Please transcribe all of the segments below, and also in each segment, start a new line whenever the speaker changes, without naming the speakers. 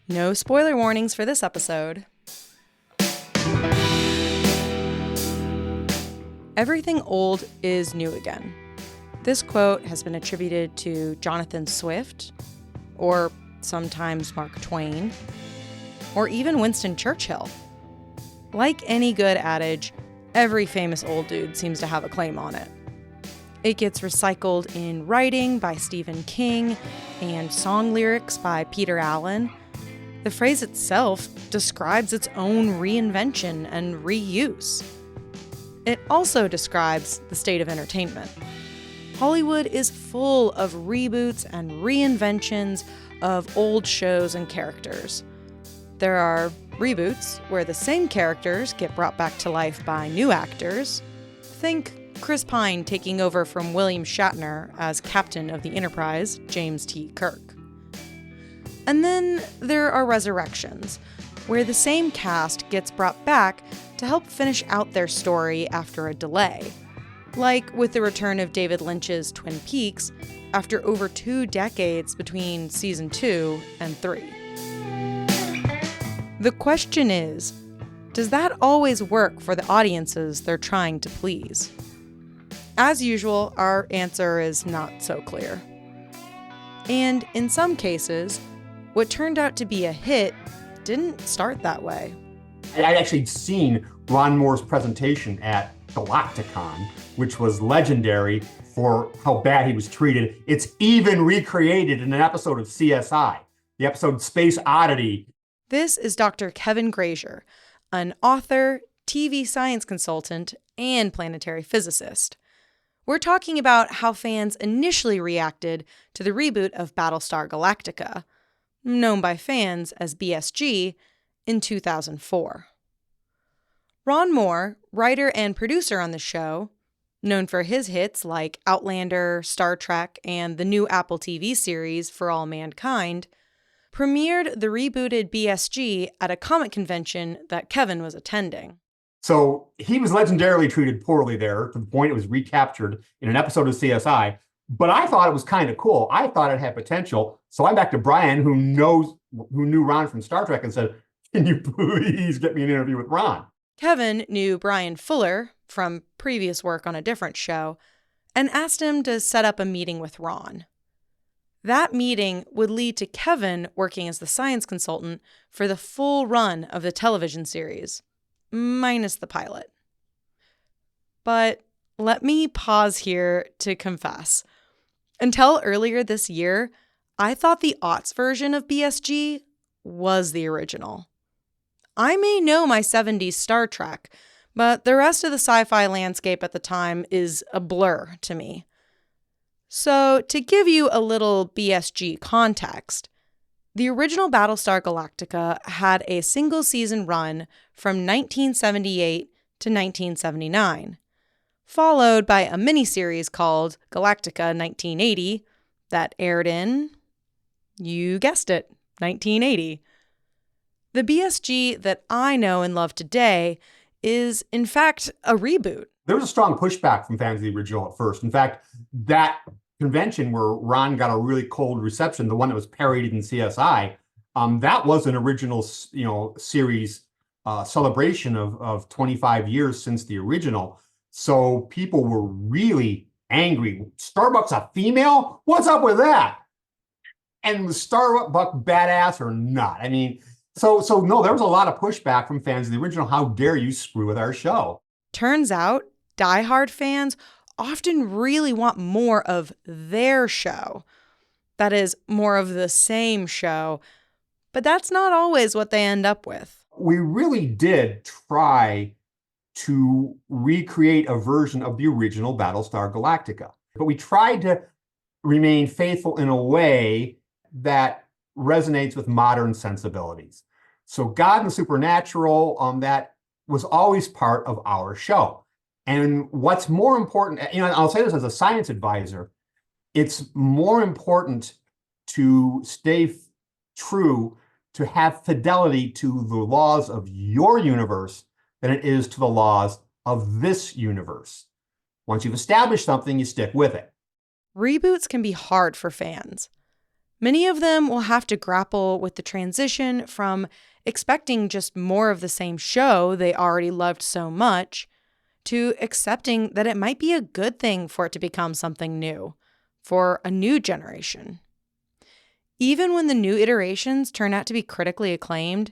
No spoiler warnings for this episode. Everything old is new again. This quote has been attributed to Jonathan Swift, or sometimes Mark Twain, or even Winston Churchill. Like any good adage, every famous old dude seems to have a claim on it. It gets recycled in writing by Stephen King and song lyrics by Peter Allen. The phrase itself describes its own reinvention and reuse. It also describes the state of entertainment. Hollywood is full of reboots and reinventions of old shows and characters. There are reboots where the same characters get brought back to life by new actors. Think Chris Pine taking over from William Shatner as captain of the Enterprise, James T. Kirk. And then there are resurrections, where the same cast gets brought back to help finish out their story after a delay. Like with the return of David Lynch's Twin Peaks after over 2 decades between season 2 and 3. The question is, does that always work for the audiences they're trying to please? As usual, our answer is not so clear. And in some cases, what turned out to be a hit didn't start that way.
I'd actually seen Ron Moore's presentation at Galacticon, which was legendary for how bad he was treated. It's even recreated in an episode of CSI, the episode Space Oddity.
This is Dr. Kevin Grazier, an author, TV science consultant, and planetary physicist. We're talking about how fans initially reacted to the reboot of Battlestar Galactica, known by fans as BSG, in 2004. Ron Moore, writer and producer on the show, known for his hits like Outlander, Star Trek, and the new Apple TV series For All Mankind, premiered the rebooted BSG at a comic convention that Kevin was attending.
So he was legendarily treated poorly there, to the point it was recaptured in an episode of CSI. But I thought it was kind of cool. I thought it had potential. So I'm back to Brian, who knew Ron from Star Trek, and said, "Can you please get me an interview with Ron?"
Kevin knew Brian Fuller from previous work on a different show and asked him to set up a meeting with Ron. That meeting would lead to Kevin working as the science consultant for the full run of the television series, minus the pilot. But let me pause here to confess. Until earlier this year, I thought the aughts version of BSG was the original. I may know my 70s Star Trek, but the rest of the sci-fi landscape at the time is a blur to me. So, to give you a little BSG context, the original Battlestar Galactica had a single-season run from 1978 to 1979, followed by a miniseries called Galactica 1980 that aired in, you guessed it, 1980. The BSG that I know and love today is, in fact, a reboot.
There was a strong pushback from fans of the original at first. In fact, that convention where Ron got a really cold reception, the one that was parodied in CSI, that was an original, series celebration of 25 years since the original. So people were really angry. Starbuck's a female? What's up with that? And was Starbuck badass or not? I mean, so no, there was a lot of pushback from fans of the original. How dare you screw with our show?
Turns out, diehard fans often really want more of their show. That is, more of the same show. But that's not always what they end up with.
We really did try to recreate a version of the original Battlestar Galactica. But we tried to remain faithful in a way that resonates with modern sensibilities. So God and the supernatural, that was always part of our show. And what's more important, I'll say this as a science advisor, it's more important to stay true, to have fidelity to the laws of your universe than it is to the laws of this universe. Once you've established something, you stick with it.
Reboots can be hard for fans. Many of them will have to grapple with the transition from expecting just more of the same show they already loved so much to accepting that it might be a good thing for it to become something new, for a new generation. Even when the new iterations turn out to be critically acclaimed,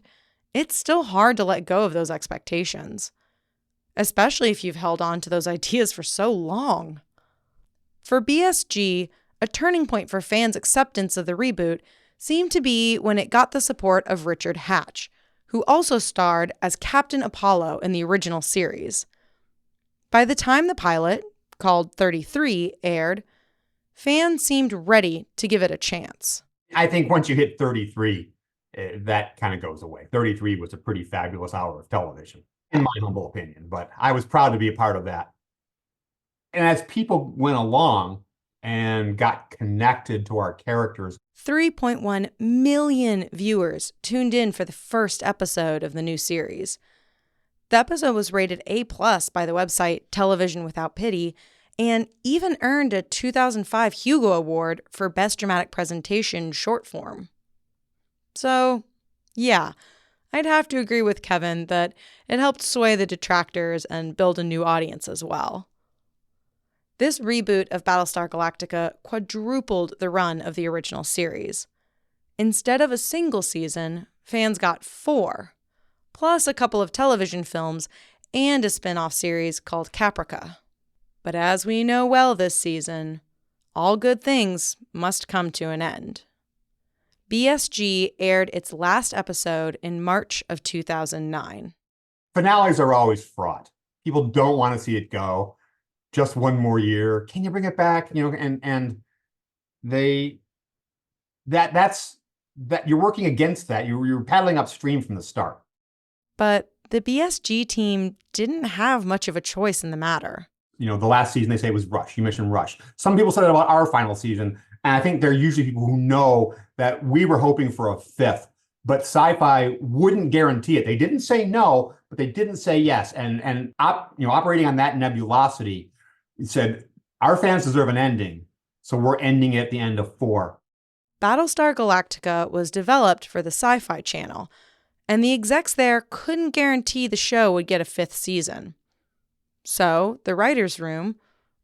it's still hard to let go of those expectations, especially if you've held on to those ideas for so long. For BSG, a turning point for fans' acceptance of the reboot seemed to be when it got the support of Richard Hatch, who also starred as Captain Apollo in the original series. By the time the pilot, called 33, aired, fans seemed ready to give it a chance.
I think once you hit 33, that kind of goes away. 33 was a pretty fabulous hour of television, in my humble opinion, but I was proud to be a part of that. And as people went along and got connected to our characters,
3.1 million viewers tuned in for the first episode of the new series. The episode was rated A+ by the website Television Without Pity, and even earned a 2005 Hugo Award for Best Dramatic Presentation short form. So, yeah, I'd have to agree with Kevin that it helped sway the detractors and build a new audience as well. This reboot of Battlestar Galactica quadrupled the run of the original series. Instead of a single season, fans got 4, plus a couple of television films and a spin-off series called Caprica. But as we know well this season, all good things must come to an end. BSG aired its last episode in March of 2009.
Finales are always fraught. People don't want to see it go. Just one more year. Can you bring it back? And that's you're working against that. You're paddling upstream from the start.
But the BSG team didn't have much of a choice in the matter.
The last season they say was Rush. You mentioned Rush. Some people said it about our final season, and I think they're usually people who know that we were hoping for a 5th, but Sci-Fi wouldn't guarantee it. They didn't say no, but they didn't say yes. And operating on that nebulosity, it said our fans deserve an ending, so we're ending it at the end of 4.
Battlestar Galactica was developed for the Sci-Fi Channel, and the execs there couldn't guarantee the show would get a 5th season. So, the writer's room,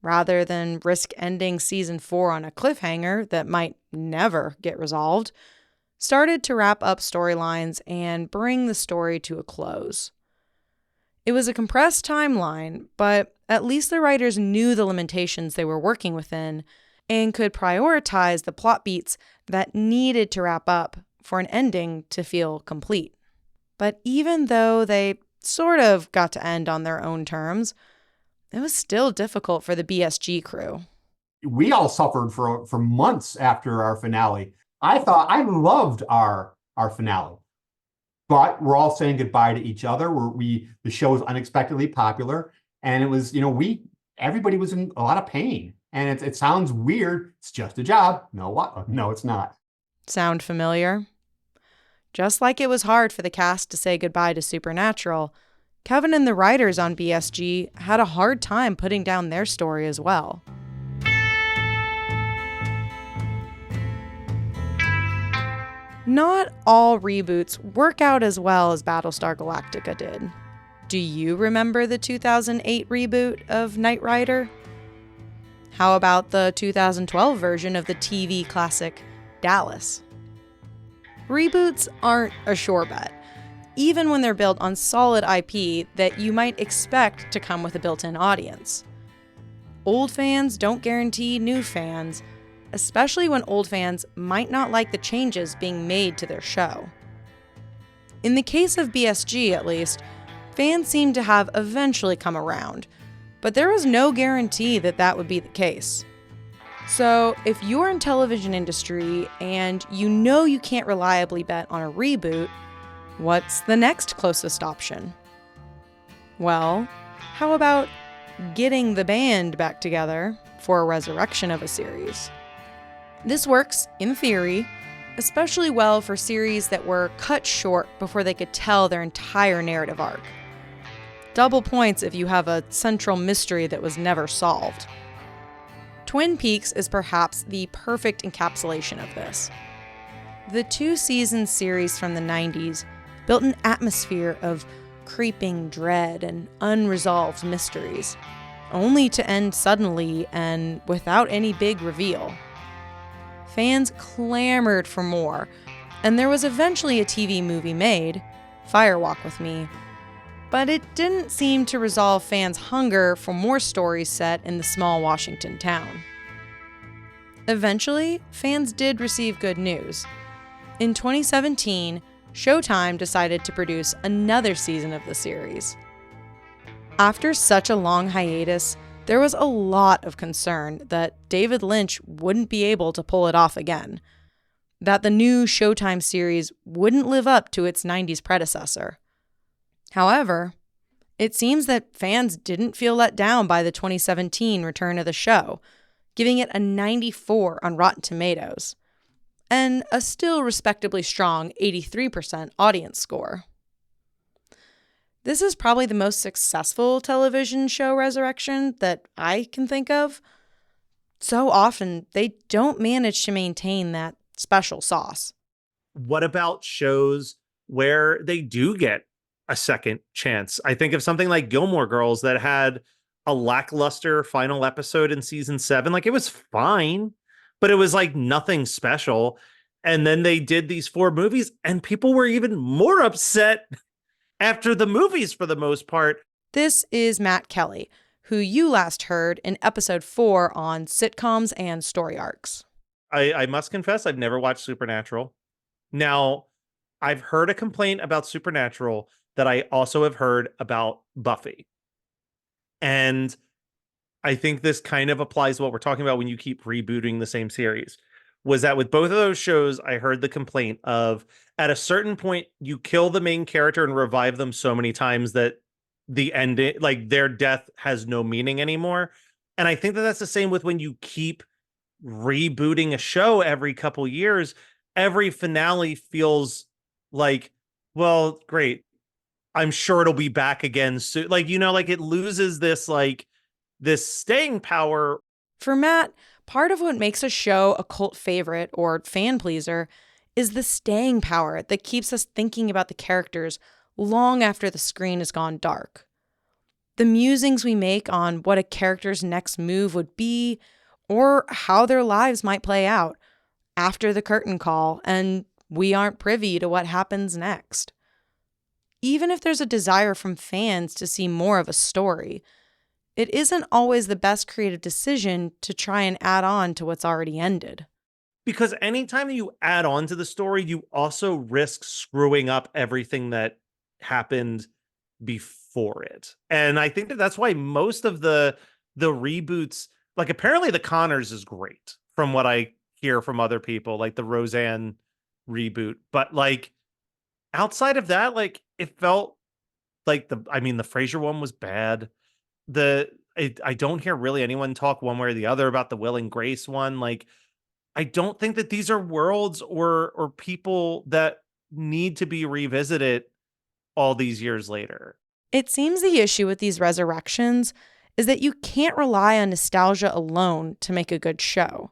rather than risk ending season 4 on a cliffhanger that might never get resolved, started to wrap up storylines and bring the story to a close. It was a compressed timeline, but at least the writers knew the limitations they were working within and could prioritize the plot beats that needed to wrap up for an ending to feel complete. But even though they sort of got to end on their own terms, it was still difficult for the BSG crew.
We all suffered for months after our finale. I loved our finale, but we're all saying goodbye to each other. The show was unexpectedly popular, and it was everybody was in a lot of pain. And it sounds weird. It's just a job. No, it's not.
Sound familiar? Just like it was hard for the cast to say goodbye to Supernatural, Kevin and the writers on BSG had a hard time putting down their story as well. Not all reboots work out as well as Battlestar Galactica did. Do you remember the 2008 reboot of Knight Rider? How about the 2012 version of the TV classic Dallas? Reboots aren't a sure bet, even when they're built on solid IP that you might expect to come with a built-in audience. Old fans don't guarantee new fans, especially when old fans might not like the changes being made to their show. In the case of BSG, at least, fans seem to have eventually come around, but there was no guarantee that that would be the case. So, if you're in television industry and you can't reliably bet on a reboot, what's the next closest option? Well, how about getting the band back together for a resurrection of a series? This works, in theory, especially well for series that were cut short before they could tell their entire narrative arc. Double points if you have a central mystery that was never solved. Twin Peaks is perhaps the perfect encapsulation of this. The 2-season series from the 90s built an atmosphere of creeping dread and unresolved mysteries, only to end suddenly and without any big reveal. Fans clamored for more, and there was eventually a TV movie made, Fire Walk with Me, but it didn't seem to resolve fans' hunger for more stories set in the small Washington town. Eventually, fans did receive good news. In 2017, Showtime decided to produce another season of the series. After such a long hiatus, there was a lot of concern that David Lynch wouldn't be able to pull it off again, that the new Showtime series wouldn't live up to its 90s predecessor. However, it seems that fans didn't feel let down by the 2017 return of the show, giving it a 94 on Rotten Tomatoes, and a still respectably strong 83% audience score. This is probably the most successful television show resurrection that I can think of. So often, they don't manage to maintain that special sauce.
What about shows where they do get a second chance? I think of something like Gilmore Girls that had a lackluster final episode in season 7. Like, it was fine, but it was like nothing special. And then they did these 4 movies, and people were even more upset after the movies for the most part.
This is Matt Kelly, who you last heard in episode 4 on sitcoms and story arcs.
I must confess, I've never watched Supernatural. Now, I've heard a complaint about Supernatural that I also have heard about Buffy. And I think this kind of applies to what we're talking about when you keep rebooting the same series. Was that with both of those shows, I heard the complaint of, at a certain point, you kill the main character and revive them so many times that the ending, like their death, has no meaning anymore. And I think that that's the same with when you keep rebooting a show every couple years. Every finale feels like, well, great, I'm sure it'll be back again soon. Like, like it loses this staying power.
For Matt, part of what makes a show a cult favorite or fan pleaser is the staying power that keeps us thinking about the characters long after the screen has gone dark. The musings we make on what a character's next move would be or how their lives might play out after the curtain call, and we aren't privy to what happens next. Even if there's a desire from fans to see more of a story, it isn't always the best creative decision to try and add on to what's already ended.
Because anytime you add on to the story, you also risk screwing up everything that happened before it. And I think that that's why most of the reboots, like apparently the Connors is great from what I hear from other people, like the Roseanne reboot. But like outside of that, like it felt like the Frasier one was bad. I don't hear really anyone talk one way or the other about the Will and Grace one. Like, I don't think that these are worlds or people that need to be revisited all these years later.
It seems the issue with these resurrections is that you can't rely on nostalgia alone to make a good show.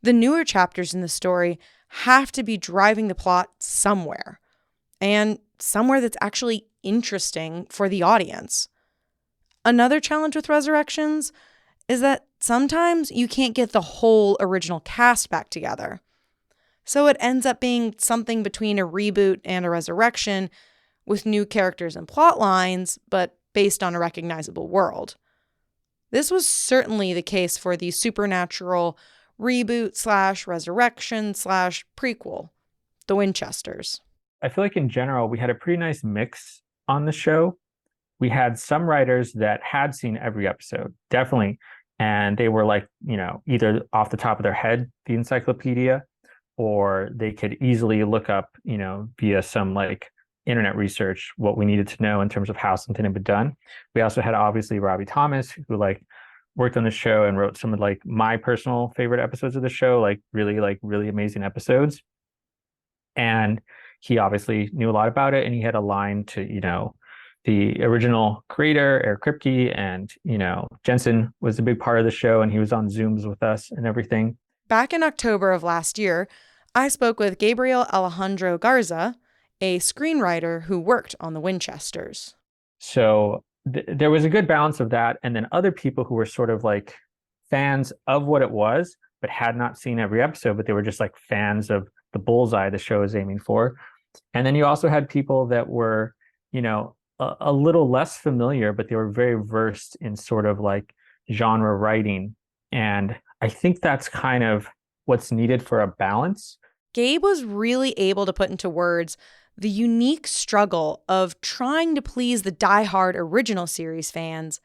The newer chapters in the story have to be driving the plot somewhere, and somewhere that's actually interesting for the audience. Another challenge with resurrections is that sometimes you can't get the whole original cast back together. So it ends up being something between a reboot and a resurrection with new characters and plot lines, but based on a recognizable world. This was certainly the case for the Supernatural reboot/resurrection/prequel, The Winchesters.
I feel like in general, we had a pretty nice mix on the show. We had some writers that had seen every episode, definitely. And they were like, either off the top of their head, the encyclopedia, or they could easily look up, via some like internet research, what we needed to know in terms of how something had been done. We also had obviously Robbie Thomas, who like worked on the show and wrote some of like my personal favorite episodes of the show, like really amazing episodes. And he obviously knew a lot about it, and he had a line to, the original creator, Eric Kripke, and, Jensen was a big part of the show, and he was on Zooms with us and everything.
Back in October of last year, I spoke with Gabriel Alejandro Garza, a screenwriter who worked on the Winchesters.
So there was a good balance of that. And then other people who were sort of like fans of what it was, but had not seen every episode, but they were just like fans of the bullseye the show is aiming for. And then you also had people that were, a little less familiar, but they were very versed in sort of like genre writing. And I think that's kind of what's needed for a balance.
Gabe was really able to put into words the unique struggle of trying to please the diehard original series fans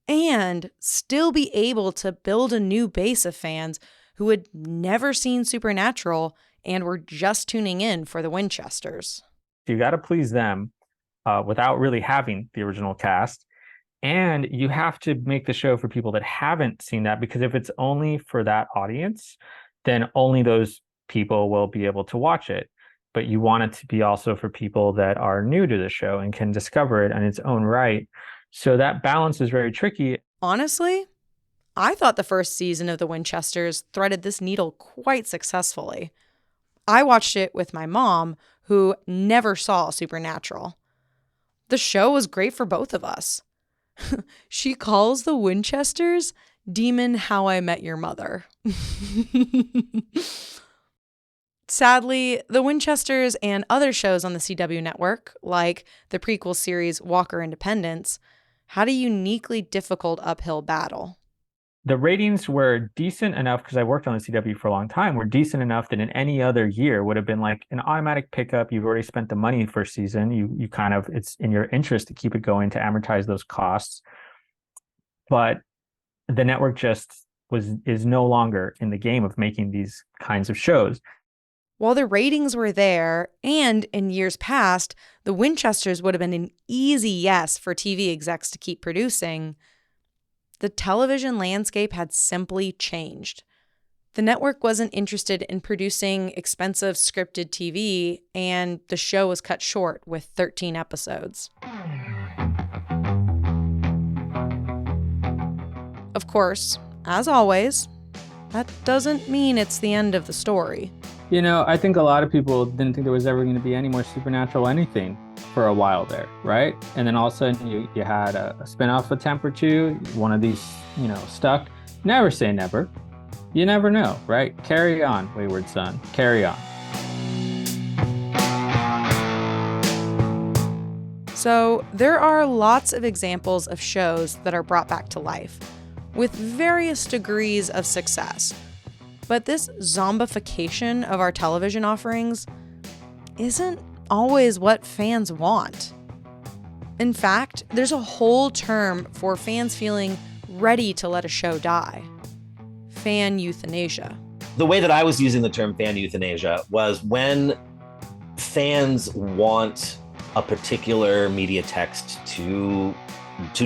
and still be able to build a new base of fans who had never seen Supernatural and were just tuning in for the Winchesters.
You got to please them without really having the original cast. And you have to make the show for people that haven't seen that, because if it's only for that audience, then only those people will be able to watch it. But you want it to be also for people that are new to the show and can discover it in its own right. So that balance is very tricky.
Honestly, I thought the first season of The Winchesters threaded this needle quite successfully. I watched it with my mom, who never saw Supernatural. The show was great for both of us. She calls The Winchesters Demon How I Met Your Mother. Sadly, The Winchesters and other shows on the CW network, like the prequel series Walker Independence, had a uniquely difficult uphill battle.
The ratings were decent enough, because I worked on the CW for a long time, were decent enough that in any other year would have been like an automatic pickup. You've already spent the money first season. You kind of, it's in your interest to keep it going, to amortize those costs. But the network just is no longer in the game of making these kinds of shows.
While the ratings were there, and in years past, the Winchesters would have been an easy yes for TV execs to keep producing, the television landscape had simply changed. The network wasn't interested in producing expensive scripted TV, and the show was cut short with 13 episodes. Of course, as always, that doesn't mean it's the end of the story.
I think a lot of people didn't think there was ever going to be any more Supernatural anything for a while there, right? And then all of a sudden you had a spin-off attempt or two, one of these, stuck. Never say never. You never know, right? Carry on, wayward son. Carry on.
So there are lots of examples of shows that are brought back to life, with various degrees of success. But this zombification of our television offerings isn't always what fans want. In fact, there's a whole term for fans feeling ready to let a show die: fan euthanasia.
The way that I was using the term fan euthanasia was when fans want a particular media text to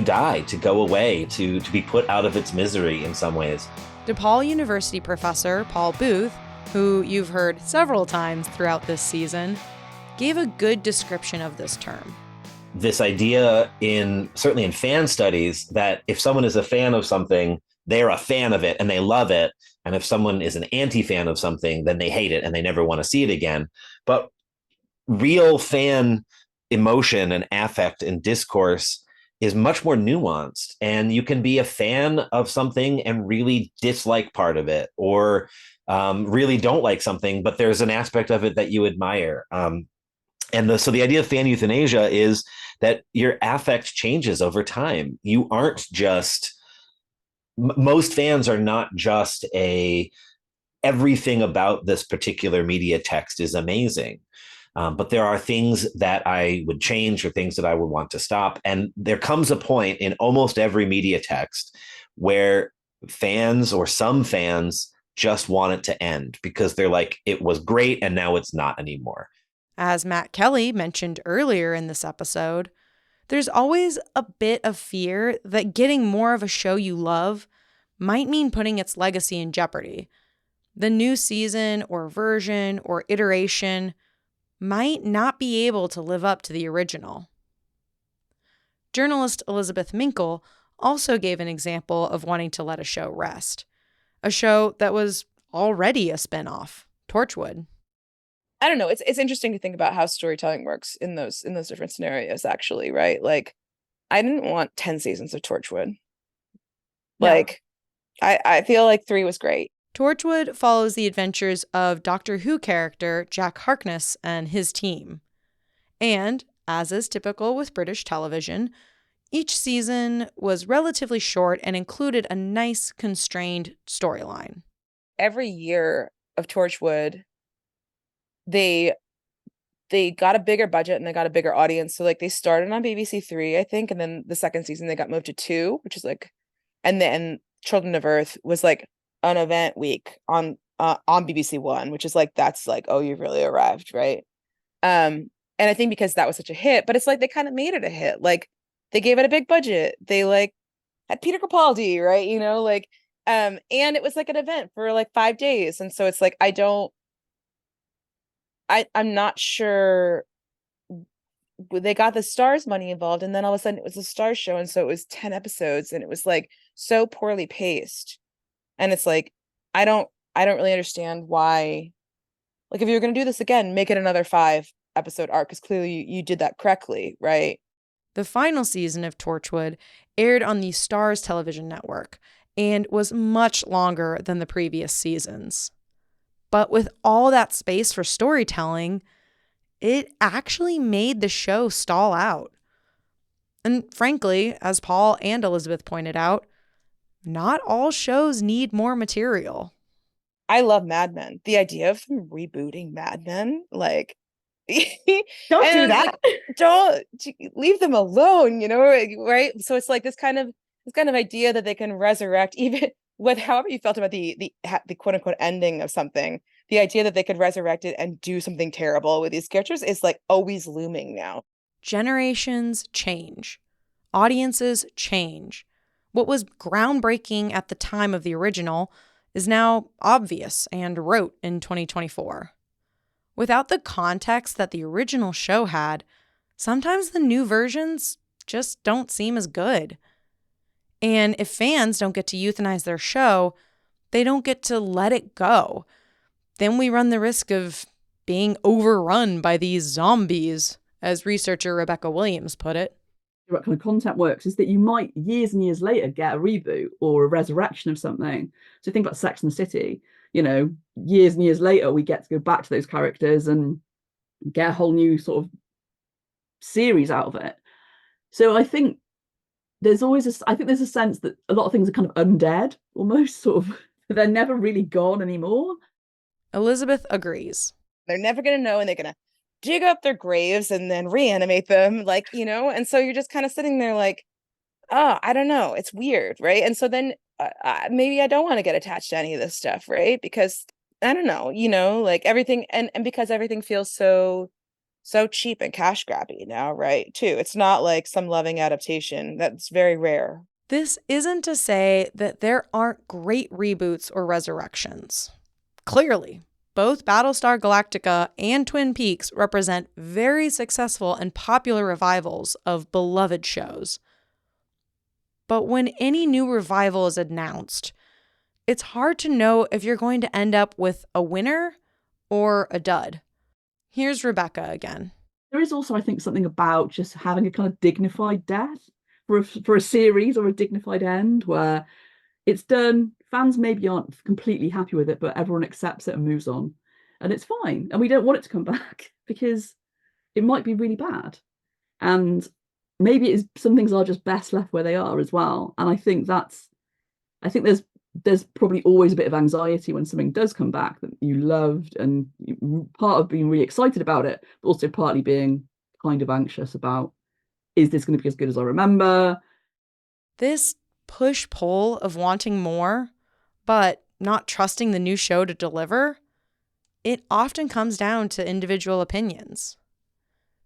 die, to go away, to be put out of its misery in some ways.
DePaul University professor Paul Booth, who you've heard several times throughout this season, gave a good description of this term.
This idea certainly in fan studies, that if someone is a fan of something, they're a fan of it and they love it. And if someone is an anti-fan of something, then they hate it and they never want to see it again. But real fan emotion and affect and discourse is much more nuanced, and you can be a fan of something and really dislike part of it, or really don't like something, but there's an aspect of it that you admire. So the idea of fan euthanasia is that your affect changes over time. You aren't just, most fans are not just everything about this particular media text is amazing. But there are things that I would change or things that I would want to stop. And there comes a point in almost every media text where fans, or some fans, just want it to end because they're like, it was great and now it's not anymore.
As Matt Kelly mentioned earlier in this episode, there's always a bit of fear that getting more of a show you love might mean putting its legacy in jeopardy. The new season or version or iteration might not be able to live up to the original. Journalist Elizabeth Minkle also gave an example of wanting to let a show rest. A show that was already a spinoff, Torchwood.
I don't know. It's interesting to think about how storytelling works in those different scenarios, actually, right? Like, I didn't want 10 seasons of Torchwood.
No.
Like, I feel like 3 was great.
Torchwood follows the adventures of Doctor Who character Jack Harkness and his team. And, as is typical with British television, each season was relatively short and included a nice, constrained storyline.
Every year of Torchwood, they got a bigger budget and they got a bigger audience. So like they started on BBC 3, I think, and then the second season they got moved to 2, which is like, and then Children of Earth was like an event week on BBC 1, which is like, that's like, oh, you've really arrived, right? And I think because that was such a hit, but it's like they kind of made it a hit. Like they gave it a big budget. They like had Peter Capaldi, right? You know, like and it was like an event for like 5 days. And so it's like I'm not sure they got the Stars money involved, and then all of a sudden it was a Stars show, and so it was 10 episodes, and it was like so poorly paced. And it's like I don't really understand why. Like, if you're going to do this again, make it another 5-episode arc, because clearly you did that correctly, right?
The final season of Torchwood aired on the Stars television network and was much longer than the previous seasons. But with all that space for storytelling, it actually made the show stall out. And frankly, as Paul and Elizabeth pointed out, not all shows need more material.
I love Mad Men. The idea of them rebooting Mad Men, like,
don't do that.
Like, don't leave them alone, you know, right? So it's like this kind of idea that they can resurrect, even with however you felt about the quote unquote ending of something. The idea that they could resurrect it and do something terrible with these characters is like always looming now.
Generations change. Audiences change. What was groundbreaking at the time of the original is now obvious and rote in 2024. Without the context that the original show had, sometimes the new versions just don't seem as good. And if fans don't get to euthanize their show, they don't get to let it go. Then we run the risk of being overrun by these zombies, as researcher Rebecca Williams put it.
What kind of content works is that you might years and years later get a reboot or a resurrection of something. So think about Sex and the City, you know, years and years later we get to go back to those characters and get a whole new sort of series out of it. So I think there's always there's a sense that a lot of things are kind of undead, almost sort of, they're never really gone anymore.
Elizabeth agrees.
They're never going to know, and they're going to dig up their graves and then reanimate them, like, you know, and so you're just kind of sitting there like, oh, I don't know, it's weird, right? And so then maybe I don't want to get attached to any of this stuff, right? Because I don't know, you know, like everything, and because everything feels so cheap and cash grabby now, right? Too, it's not like some loving adaptation. That's very rare.
This isn't to say that there aren't great reboots or resurrections. Clearly, both Battlestar Galactica and Twin Peaks represent very successful and popular revivals of beloved shows. But when any new revival is announced, it's hard to know if you're going to end up with a winner or a dud. Here's Rebecca again.
There is also, I think, something about just having a kind of dignified death for a series, or a dignified end where it's done. Fans maybe aren't completely happy with it, but everyone accepts it and moves on. And it's fine. And we don't want it to come back because it might be really bad. And maybe some things are just best left where they are as well. And I think there's probably always a bit of anxiety when something does come back that you loved, and part of being really excited about it, but also partly being kind of anxious about, is this going to be as good as I remember?
This push-pull of wanting more, but not trusting the new show to deliver, it often comes down to individual opinions.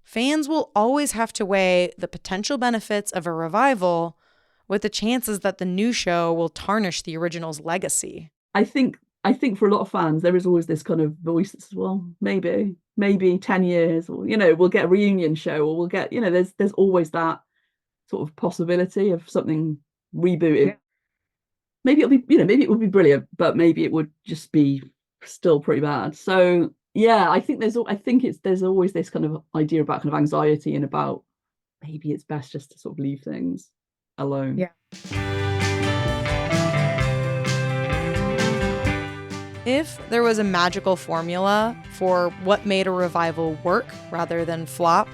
Fans will always have to weigh the potential benefits of a revival with the chances that the new show will tarnish the original's legacy.
I think for a lot of fans, there is always this kind of voice that says, well, maybe 10 years, or, you know, we'll get a reunion show, or we'll get, you know, there's always that sort of possibility of something rebooted. Yeah. Maybe it'll be, you know, maybe it would be brilliant, but maybe it would just be still pretty bad. So Yeah, I think there's always this kind of idea about kind of anxiety and about maybe it's best just to sort of leave things alone.
Yeah. If there was a magical formula for what made a revival work rather than flop,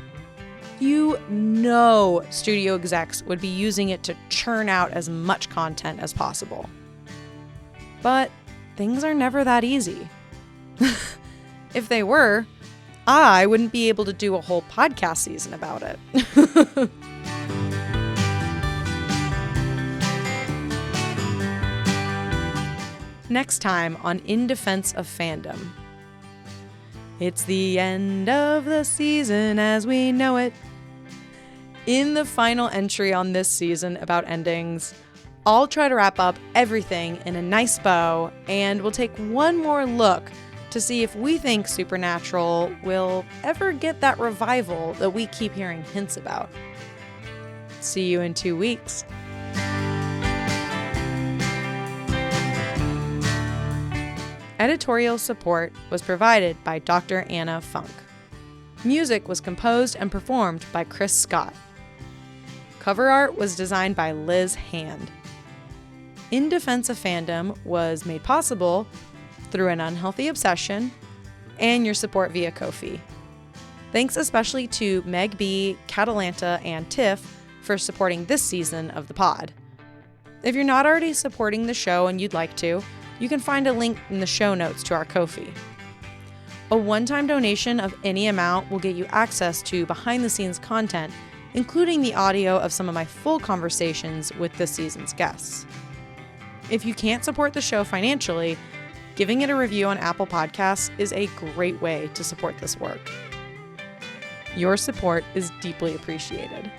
you know studio execs would be using it to churn out as much content as possible. But things are never that easy. If they were, I wouldn't be able to do a whole podcast season about it. Next time on In Defense of Fandom. It's the end of the season as we know it. In the final entry on this season about endings, I'll try to wrap up everything in a nice bow, and we'll take one more look to see if we think Supernatural will ever get that revival that we keep hearing hints about. See you in 2 weeks. Editorial support was provided by Dr. Anna Funk. Music was composed and performed by Chris Scott. Cover art was designed by Liz Hand. In Defense of Fandom was made possible through an unhealthy obsession and your support via Ko-fi. Thanks especially to Meg B, Catalanta, and Tiff for supporting this season of the pod. If you're not already supporting the show and you'd like to, you can find a link in the show notes to our Ko-fi. A one-time donation of any amount will get you access to behind-the-scenes content, including the audio of some of my full conversations with this season's guests. If you can't support the show financially, giving it a review on Apple Podcasts is a great way to support this work. Your support is deeply appreciated.